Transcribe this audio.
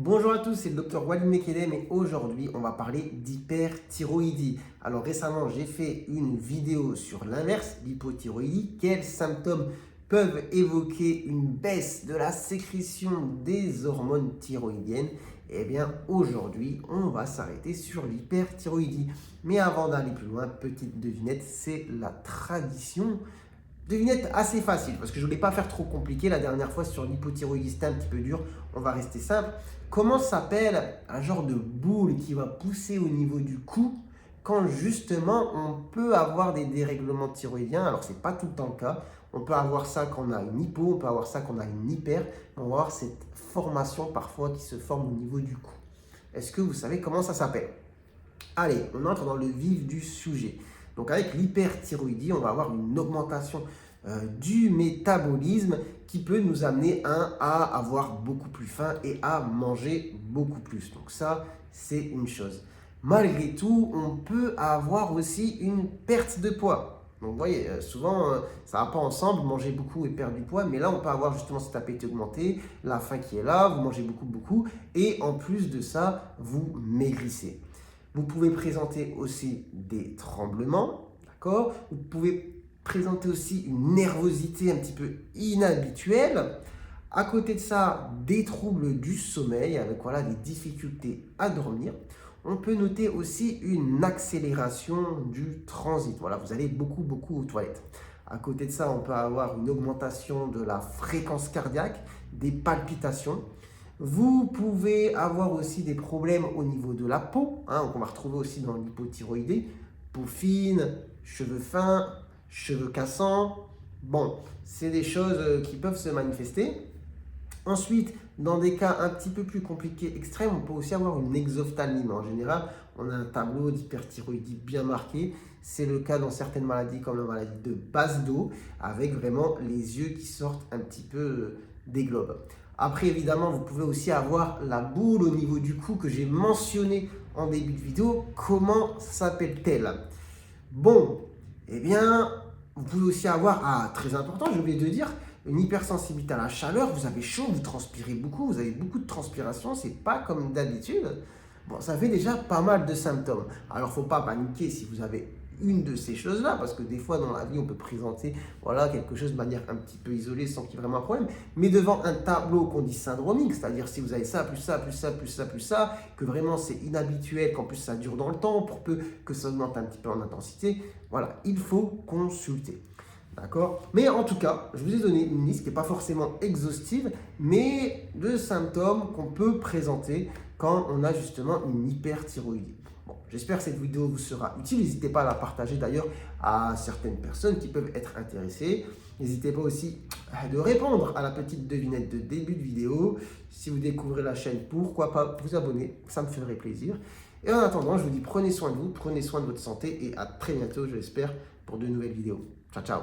Bonjour à tous, c'est le docteur Walid Mekedem et aujourd'hui on va parler d'hyperthyroïdie. Alors récemment j'ai fait une vidéo sur l'inverse, l'hypothyroïdie. Quels symptômes peuvent évoquer une baisse de la sécrétion des hormones thyroïdiennes? Eh bien aujourd'hui on va s'arrêter sur l'hyperthyroïdie. Mais avant d'aller plus loin, petite devinette, c'est la tradition. Devinette assez facile, parce que je ne voulais pas faire trop compliqué. La dernière fois sur l'hypothyroïdie, c'était un petit peu dur. On va rester simple. Comment s'appelle un genre de boule qui va pousser au niveau du cou quand justement on peut avoir des dérèglements thyroïdiens? Alors, ce n'est pas tout le temps le cas. On peut avoir ça quand on a une hypo, on peut avoir ça quand on a une hyper. On va avoir cette formation parfois qui se forme au niveau du cou. Est-ce que vous savez comment ça s'appelle? Allez, on entre dans le vif du sujet. Donc avec l'hyperthyroïdie, on va avoir une augmentation du métabolisme qui peut nous amener à avoir beaucoup plus faim et à manger beaucoup plus. Donc ça, c'est une chose. Malgré tout, on peut avoir aussi une perte de poids. Donc vous voyez, souvent, ça ne va pas ensemble, manger beaucoup et perdre du poids. Mais là, on peut avoir justement cet appétit augmenté, la faim qui est là, vous mangez beaucoup. Et en plus de ça, vous maigrissez. Vous pouvez présenter aussi des tremblements, d'accord? Vous pouvez présenter aussi une nervosité un petit peu inhabituelle. À côté de ça, des troubles du sommeil avec voilà, des difficultés à dormir. On peut noter aussi une accélération du transit. Voilà, vous allez beaucoup aux toilettes. À côté de ça, on peut avoir une augmentation de la fréquence cardiaque, des palpitations. Vous pouvez avoir aussi des problèmes au niveau de la peau, qu'on va retrouver aussi dans l'hypothyroïdie. Peau fine, cheveux fins, cheveux cassants. Bon, c'est des choses qui peuvent se manifester. Ensuite, dans des cas un petit peu plus compliqués, extrêmes, on peut aussi avoir une exophtalmie. En général, on a un tableau d'hyperthyroïdie bien marqué. C'est le cas dans certaines maladies comme la maladie de Basedow, avec vraiment les yeux qui sortent un petit peu des globes. Après, évidemment, vous pouvez aussi avoir la boule au niveau du cou que j'ai mentionné en début de vidéo. Comment s'appelle-t-elle? Bon, eh bien, vous pouvez aussi avoir, très important, j'ai oublié de dire, une hypersensibilité à la chaleur. Vous avez chaud, vous transpirez beaucoup, vous avez beaucoup de transpiration, c'est pas comme d'habitude. Bon, ça fait déjà pas mal de symptômes. Alors, il ne faut pas paniquer si vous avez une de ces choses-là, parce que des fois dans la vie, on peut présenter quelque chose de manière un petit peu isolée sans qu'il y ait vraiment un problème. Mais devant un tableau qu'on dit syndromique, c'est-à-dire si vous avez ça, plus ça, que vraiment c'est inhabituel, qu'en plus ça dure dans le temps, pour peu que ça augmente un petit peu en intensité, voilà, il faut consulter. D'accord? Mais en tout cas, je vous ai donné une liste qui n'est pas forcément exhaustive, mais de symptômes qu'on peut présenter quand on a justement une hyperthyroïdie. Bon, j'espère que cette vidéo vous sera utile. N'hésitez pas à la partager d'ailleurs à certaines personnes qui peuvent être intéressées. N'hésitez pas aussi de répondre à la petite devinette de début de vidéo. Si vous découvrez la chaîne, pourquoi pas vous abonner, ça me ferait plaisir. Et en attendant, je vous dis prenez soin de vous, prenez soin de votre santé et à très bientôt, je l'espère, pour de nouvelles vidéos. Ciao, ciao!